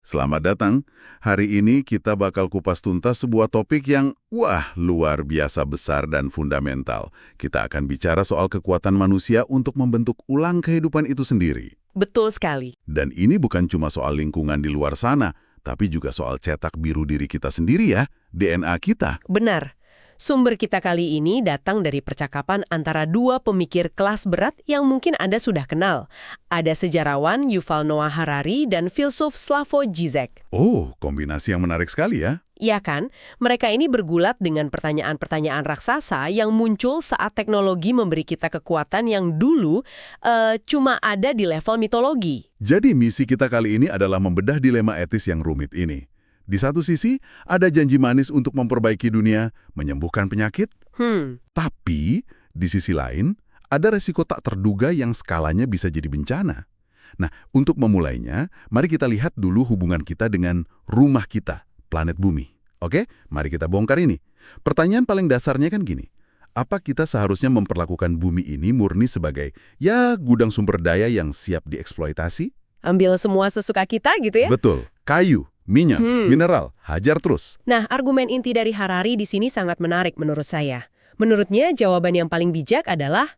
Selamat datang. Hari ini kita bakal kupas tuntas sebuah topik yang, luar biasa besar dan fundamental. Kita akan bicara soal kekuatan manusia untuk membentuk ulang kehidupan itu sendiri. Betul sekali. Dan ini bukan cuma soal lingkungan di luar sana, tapi juga soal cetak biru diri kita sendiri ya, DNA kita. Benar. Sumber kita kali ini datang dari percakapan antara dua pemikir kelas berat yang mungkin Anda sudah kenal. Ada sejarawan Yuval Noah Harari dan filsuf Slavoj Žižek. Oh, kombinasi yang menarik sekali ya. Iya kan? Mereka ini bergulat dengan pertanyaan-pertanyaan raksasa yang muncul saat teknologi memberi kita kekuatan yang dulu cuma ada di level mitologi. Jadi misi kita kali ini adalah membedah dilema etis yang rumit ini. Di satu sisi, ada janji manis untuk memperbaiki dunia, menyembuhkan penyakit. Tapi, di sisi lain, ada resiko tak terduga yang skalanya bisa jadi bencana. Nah, untuk memulainya, mari kita lihat dulu hubungan kita dengan rumah kita, planet bumi. Oke, mari kita bongkar ini. Pertanyaan paling dasarnya kan gini. Apa kita seharusnya memperlakukan bumi ini murni sebagai, gudang sumber daya yang siap dieksploitasi? Ambil semua sesuka kita gitu ya? Betul. Kayu, minyak, mineral, hajar terus. Nah, argumen inti dari Harari di sini sangat menarik menurut saya. Menurutnya, jawaban yang paling bijak adalah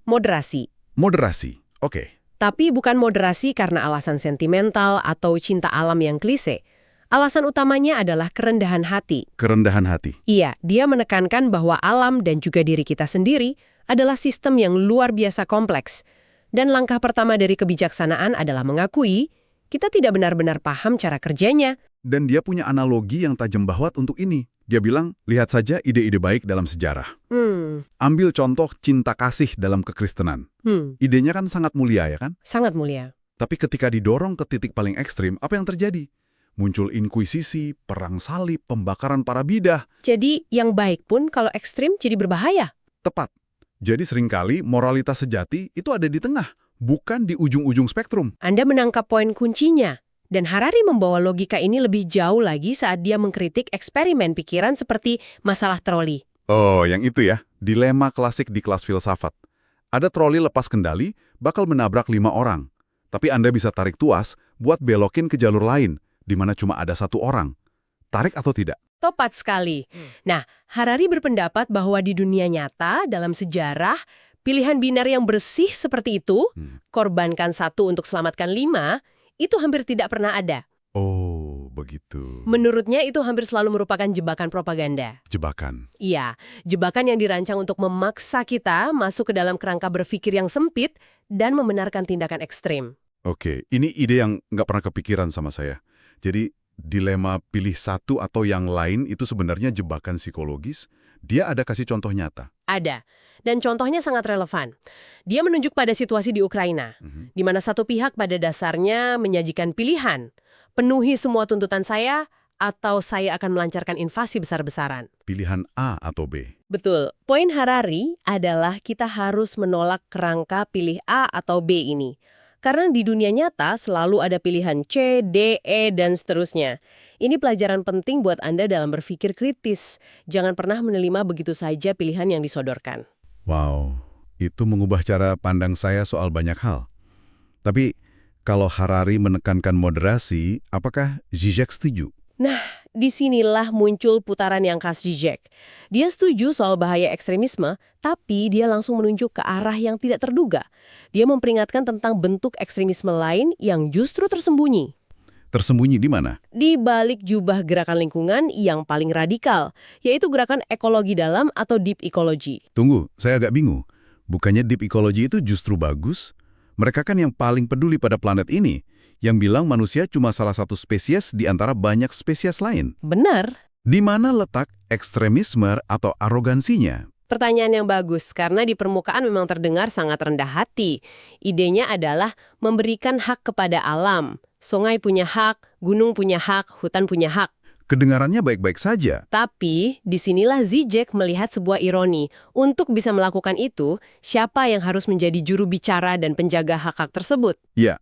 moderasi. Moderasi, oke. Tapi bukan moderasi karena alasan sentimental atau cinta alam yang klise. Alasan utamanya adalah kerendahan hati. Kerendahan hati. Iya, dia menekankan bahwa alam dan juga diri kita sendiri adalah sistem yang luar biasa kompleks. Dan langkah pertama dari kebijaksanaan adalah mengakui kita tidak benar-benar paham cara kerjanya. Dan dia punya analogi yang tajam bahwat untuk ini. Dia bilang, lihat saja ide-ide baik dalam sejarah. Ambil contoh cinta kasih dalam kekristenan. Idenya kan sangat mulia ya kan? Sangat mulia. Tapi ketika didorong ke titik paling ekstrim, apa yang terjadi? Muncul inkuisisi, perang salib, pembakaran para bidah. Jadi yang baik pun kalau ekstrim jadi berbahaya. Tepat. Jadi seringkali moralitas sejati itu ada di tengah, bukan di ujung-ujung spektrum. Anda menangkap poin kuncinya. Dan Harari membawa logika ini lebih jauh lagi saat dia mengkritik eksperimen pikiran seperti masalah troli. Oh, yang itu ya. Dilema klasik di kelas filsafat. Ada troli lepas kendali, bakal menabrak 5 orang. Tapi Anda bisa tarik tuas buat belokin ke jalur lain, di mana cuma ada 1 orang. Tarik atau tidak? Tepat sekali. Nah, Harari berpendapat bahwa di dunia nyata, dalam sejarah, pilihan binar yang bersih seperti itu, korbankan 1 untuk selamatkan 5, itu hampir tidak pernah ada. Oh, begitu. Menurutnya itu hampir selalu merupakan jebakan propaganda. Jebakan. Iya, jebakan yang dirancang untuk memaksa kita masuk ke dalam kerangka berpikir yang sempit dan membenarkan tindakan ekstrim. Oke, ini ide yang nggak pernah kepikiran sama saya. Jadi, dilema pilih satu atau yang lain itu sebenarnya jebakan psikologis. Dia ada kasih contoh nyata. Ada. Dan contohnya sangat relevan. Dia menunjuk pada situasi di Ukraina, di mana satu pihak pada dasarnya menyajikan pilihan. Penuhi semua tuntutan saya, atau saya akan melancarkan invasi besar-besaran. Pilihan A atau B. Betul. Poin Harari adalah kita harus menolak kerangka pilih A atau B ini. Karena di dunia nyata selalu ada pilihan C, D, E, dan seterusnya. Ini pelajaran penting buat Anda dalam berpikir kritis. Jangan pernah menerima begitu saja pilihan yang disodorkan. Wow, itu mengubah cara pandang saya soal banyak hal. Tapi, kalau Harari menekankan moderasi, apakah Žižek setuju? Nah, disinilah muncul putaran yang khas Žižek. Dia setuju soal bahaya ekstremisme, tapi dia langsung menunjuk ke arah yang tidak terduga. Dia memperingatkan tentang bentuk ekstremisme lain yang justru tersembunyi. Tersembunyi di mana? Di balik jubah gerakan lingkungan yang paling radikal, yaitu gerakan ekologi dalam atau deep ecology. Tunggu, saya agak bingung. Bukannya deep ecology itu justru bagus? Mereka kan yang paling peduli pada planet ini, yang bilang manusia cuma salah satu spesies di antara banyak spesies lain. Benar. Di mana letak ekstremisme atau arogansinya? Pertanyaan yang bagus, karena di permukaan memang terdengar sangat rendah hati. Idenya adalah memberikan hak kepada alam. Sungai punya hak, gunung punya hak, hutan punya hak. Kedengarannya baik-baik saja. Tapi, disinilah Žižek melihat sebuah ironi. Untuk bisa melakukan itu, siapa yang harus menjadi juru bicara dan penjaga hak-hak tersebut? Ya,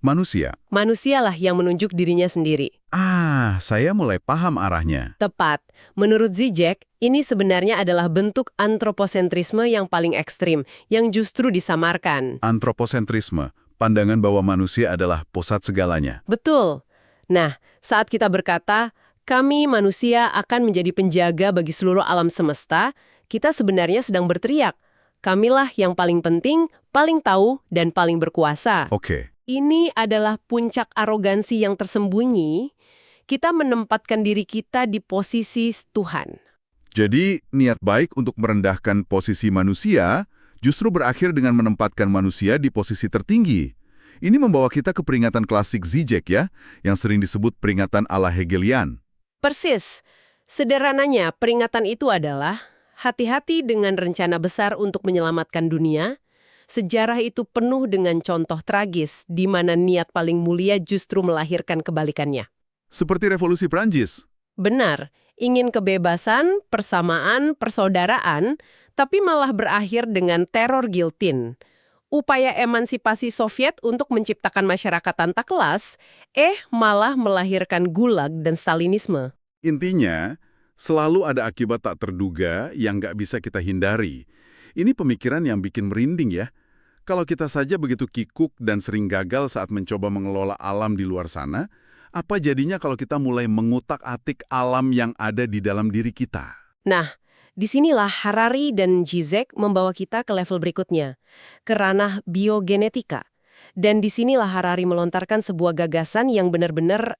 manusia. Manusialah yang menunjuk dirinya sendiri. Saya mulai paham arahnya. Tepat. Menurut Žižek, ini sebenarnya adalah bentuk antroposentrisme yang paling ekstrim, yang justru disamarkan. Antroposentrisme, pandangan bahwa manusia adalah pusat segalanya. Betul. Nah, saat kita berkata, kami manusia akan menjadi penjaga bagi seluruh alam semesta, kita sebenarnya sedang berteriak, kamilah yang paling penting, paling tahu, dan paling berkuasa. Oke. Ini adalah puncak arogansi yang tersembunyi. Kita menempatkan diri kita di posisi Tuhan. Jadi, niat baik untuk merendahkan posisi manusia justru berakhir dengan menempatkan manusia di posisi tertinggi. Ini membawa kita ke peringatan klasik Zizek ya, yang sering disebut peringatan ala Hegelian. Persis. Sederhananya, peringatan itu adalah hati-hati dengan rencana besar untuk menyelamatkan dunia. Sejarah itu penuh dengan contoh tragis di mana niat paling mulia justru melahirkan kebalikannya. Seperti Revolusi Prancis. Benar, ingin kebebasan, persamaan, persaudaraan, tapi malah berakhir dengan teror giltin. Upaya emansipasi Soviet untuk menciptakan masyarakat tanpa kelas, malah melahirkan Gulag dan Stalinisme. Intinya, selalu ada akibat tak terduga yang nggak bisa kita hindari. Ini pemikiran yang bikin merinding ya. Kalau kita saja begitu kikuk dan sering gagal saat mencoba mengelola alam di luar sana, apa jadinya kalau kita mulai mengutak-atik alam yang ada di dalam diri kita? Nah, disinilah Harari dan Zizek membawa kita ke level berikutnya, ke ranah biogenetika. Dan disinilah Harari melontarkan sebuah gagasan yang benar-benar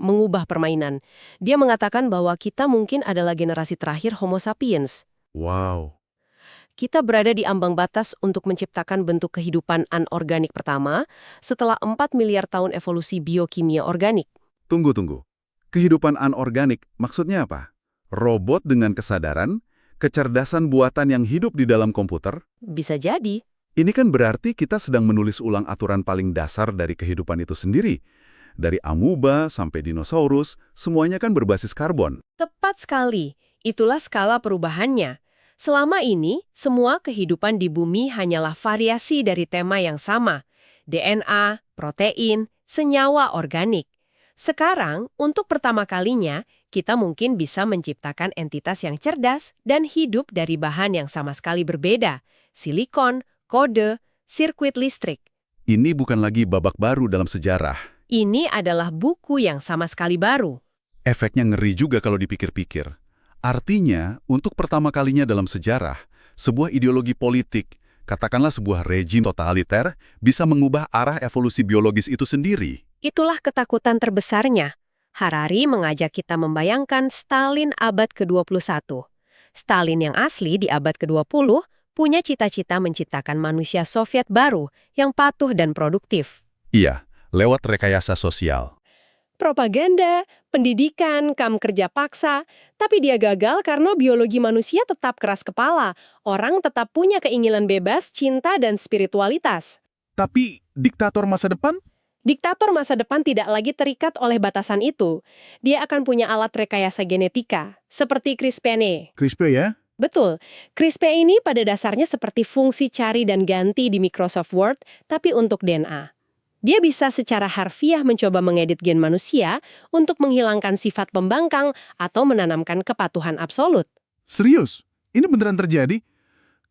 mengubah permainan. Dia mengatakan bahwa kita mungkin adalah generasi terakhir Homo sapiens. Wow. Kita berada di ambang batas untuk menciptakan bentuk kehidupan anorganik pertama setelah 4 miliar tahun evolusi biokimia organik. Tunggu. Kehidupan anorganik maksudnya apa? Robot dengan kesadaran, kecerdasan buatan yang hidup di dalam komputer? Bisa jadi. Ini kan berarti kita sedang menulis ulang aturan paling dasar dari kehidupan itu sendiri. Dari amuba sampai dinosaurus, semuanya kan berbasis karbon. Tepat sekali. Itulah skala perubahannya. Selama ini, semua kehidupan di bumi hanyalah variasi dari tema yang sama. DNA, protein, senyawa organik. Sekarang, untuk pertama kalinya, kita mungkin bisa menciptakan entitas yang cerdas dan hidup dari bahan yang sama sekali berbeda. Silikon, kode, sirkuit listrik. Ini bukan lagi babak baru dalam sejarah. Ini adalah buku yang sama sekali baru. Efeknya ngeri juga kalau dipikir-pikir. Artinya, untuk pertama kalinya dalam sejarah, sebuah ideologi politik, katakanlah sebuah rejim totaliter, bisa mengubah arah evolusi biologis itu sendiri. Itulah ketakutan terbesarnya. Harari mengajak kita membayangkan Stalin abad ke-21. Stalin yang asli di abad ke-20 punya cita-cita menciptakan manusia Soviet baru yang patuh dan produktif. Iya, lewat rekayasa sosial. Propaganda, pendidikan, kam kerja paksa, tapi dia gagal karena biologi manusia tetap keras kepala. Orang tetap punya keinginan bebas, cinta, dan spiritualitas. Tapi diktator masa depan? Diktator masa depan tidak lagi terikat oleh batasan itu. Dia akan punya alat rekayasa genetika, seperti CRISPR. CRISPR ya? Betul. CRISPR ini pada dasarnya seperti fungsi cari dan ganti di Microsoft Word, tapi untuk DNA. Dia bisa secara harfiah mencoba mengedit gen manusia untuk menghilangkan sifat pembangkang atau menanamkan kepatuhan absolut. Serius? Ini beneran terjadi?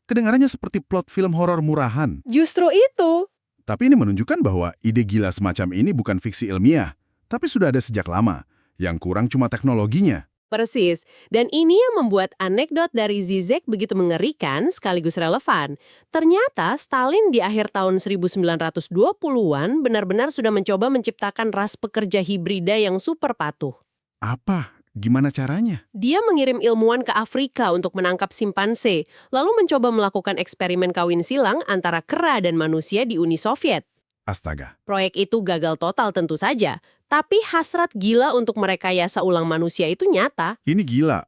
Kedengarannya seperti plot film horor murahan. Justru itu. Tapi ini menunjukkan bahwa ide gila semacam ini bukan fiksi ilmiah, tapi sudah ada sejak lama. Yang kurang cuma teknologinya. Persis. Dan ini yang membuat anekdot dari Zizek begitu mengerikan sekaligus relevan. Ternyata Stalin di akhir tahun 1920-an benar-benar sudah mencoba menciptakan ras pekerja hibrida yang super patuh. Apa? Gimana caranya? Dia mengirim ilmuwan ke Afrika untuk menangkap simpanse, lalu mencoba melakukan eksperimen kawin silang antara kera dan manusia di Uni Soviet. Astaga. Proyek itu gagal total tentu saja, tapi hasrat gila untuk merekayasa ulang manusia itu nyata. Ini gila.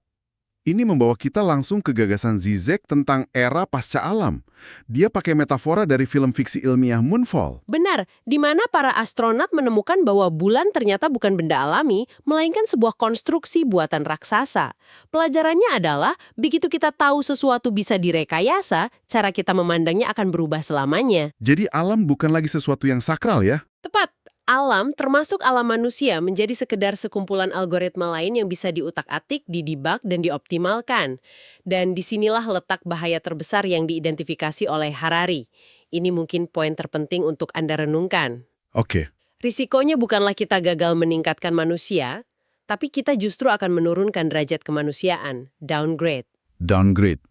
Ini membawa kita langsung ke gagasan Zizek tentang era pasca alam. Dia pakai metafora dari film fiksi ilmiah Moonfall. Benar, di mana para astronot menemukan bahwa bulan ternyata bukan benda alami, melainkan sebuah konstruksi buatan raksasa. Pelajarannya adalah, begitu kita tahu sesuatu bisa direkayasa, cara kita memandangnya akan berubah selamanya. Jadi alam bukan lagi sesuatu yang sakral ya? Tepat. Alam, termasuk alam manusia, menjadi sekedar sekumpulan algoritma lain yang bisa diutak-atik, didebug, dan dioptimalkan. Dan disinilah letak bahaya terbesar yang diidentifikasi oleh Harari. Ini mungkin poin terpenting untuk Anda renungkan. Oke. Risikonya bukanlah kita gagal meningkatkan manusia, tapi kita justru akan menurunkan derajat kemanusiaan, downgrade. Downgrade.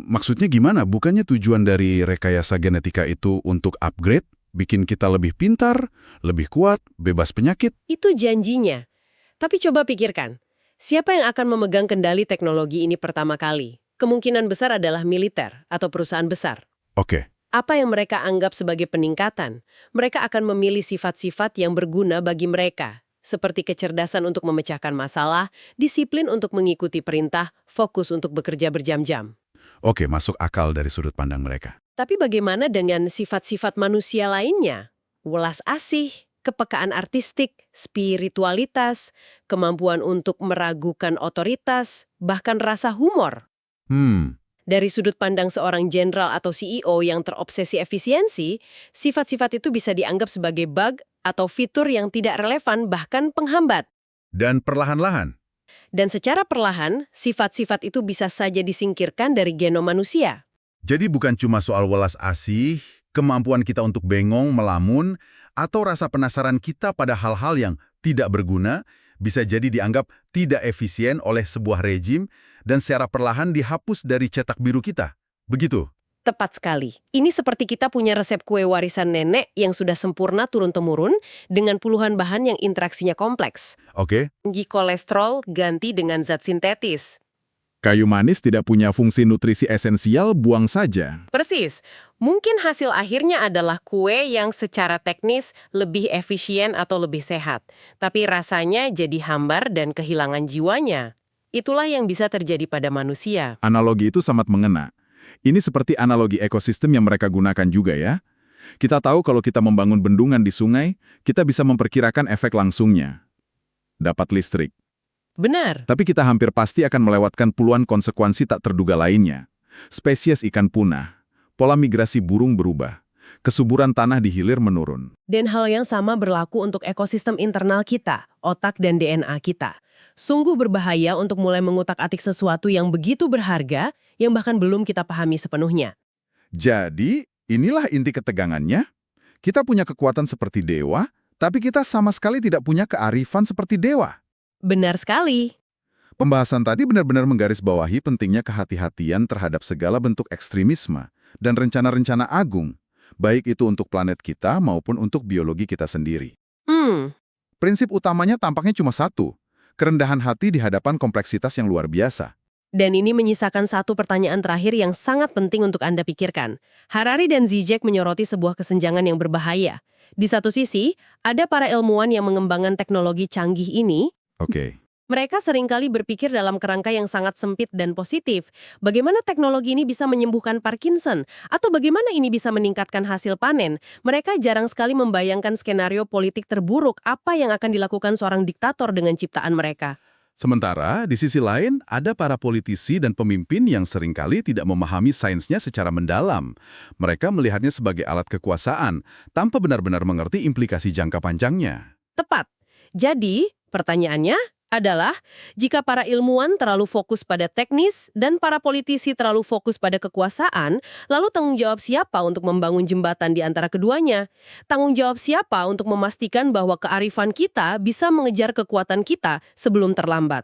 Maksudnya gimana? Bukannya tujuan dari rekayasa genetika itu untuk upgrade? Bikin kita lebih pintar, lebih kuat, bebas penyakit? Itu janjinya. Tapi coba pikirkan, siapa yang akan memegang kendali teknologi ini pertama kali? Kemungkinan besar adalah militer atau perusahaan besar. Oke. Apa yang mereka anggap sebagai peningkatan? Mereka akan memilih sifat-sifat yang berguna bagi mereka, seperti kecerdasan untuk memecahkan masalah, disiplin untuk mengikuti perintah, fokus untuk bekerja berjam-jam. Oke, masuk akal dari sudut pandang mereka. Tapi bagaimana dengan sifat-sifat manusia lainnya? Welas asih, kepekaan artistik, spiritualitas, kemampuan untuk meragukan otoritas, bahkan rasa humor. Dari sudut pandang seorang jenderal atau CEO yang terobsesi efisiensi, sifat-sifat itu bisa dianggap sebagai bug atau fitur yang tidak relevan bahkan penghambat. Dan perlahan-lahan. Dan secara perlahan, sifat-sifat itu bisa saja disingkirkan dari genom manusia. Jadi bukan cuma soal welas asih, kemampuan kita untuk bengong, melamun, atau rasa penasaran kita pada hal-hal yang tidak berguna, bisa jadi dianggap tidak efisien oleh sebuah rejim dan secara perlahan dihapus dari cetak biru kita. Begitu? Tepat sekali. Ini seperti kita punya resep kue warisan nenek yang sudah sempurna turun-temurun dengan puluhan bahan yang interaksinya kompleks. Oke. Tinggi kolesterol ganti dengan zat sintetis. Kayu manis tidak punya fungsi nutrisi esensial, buang saja. Persis. Mungkin hasil akhirnya adalah kue yang secara teknis lebih efisien atau lebih sehat. Tapi rasanya jadi hambar dan kehilangan jiwanya. Itulah yang bisa terjadi pada manusia. Analogi itu sangat mengena. Ini seperti analogi ekosistem yang mereka gunakan juga ya. Kita tahu kalau kita membangun bendungan di sungai, kita bisa memperkirakan efek langsungnya. Dapat listrik. Benar. Tapi kita hampir pasti akan melewatkan puluhan konsekuensi tak terduga lainnya. Spesies ikan punah, pola migrasi burung berubah, kesuburan tanah di hilir menurun. Dan hal yang sama berlaku untuk ekosistem internal kita, otak dan DNA kita. Sungguh berbahaya untuk mulai mengutak-atik sesuatu yang begitu berharga, yang bahkan belum kita pahami sepenuhnya. Jadi, inilah inti ketegangannya. Kita punya kekuatan seperti dewa, tapi kita sama sekali tidak punya kearifan seperti dewa. Benar sekali. Pembahasan tadi benar-benar menggarisbawahi pentingnya kehati-hatian terhadap segala bentuk ekstremisme dan rencana-rencana agung, baik itu untuk planet kita maupun untuk biologi kita sendiri. Prinsip utamanya tampaknya cuma satu, kerendahan hati di hadapan kompleksitas yang luar biasa. Dan ini menyisakan satu pertanyaan terakhir yang sangat penting untuk Anda pikirkan. Harari dan Zizek menyoroti sebuah kesenjangan yang berbahaya. Di satu sisi, ada para ilmuwan yang mengembangkan teknologi canggih ini. Oke. Mereka seringkali berpikir dalam kerangka yang sangat sempit dan positif. Bagaimana teknologi ini bisa menyembuhkan Parkinson? Atau bagaimana ini bisa meningkatkan hasil panen? Mereka jarang sekali membayangkan skenario politik terburuk apa yang akan dilakukan seorang diktator dengan ciptaan mereka. Sementara, di sisi lain, ada para politisi dan pemimpin yang seringkali tidak memahami sainsnya secara mendalam. Mereka melihatnya sebagai alat kekuasaan, tanpa benar-benar mengerti implikasi jangka panjangnya. Tepat. Jadi, pertanyaannya adalah, jika para ilmuwan terlalu fokus pada teknis dan para politisi terlalu fokus pada kekuasaan, lalu tanggung jawab siapa untuk membangun jembatan di antara keduanya? Tanggung jawab siapa untuk memastikan bahwa kearifan kita bisa mengejar kekuatan kita sebelum terlambat?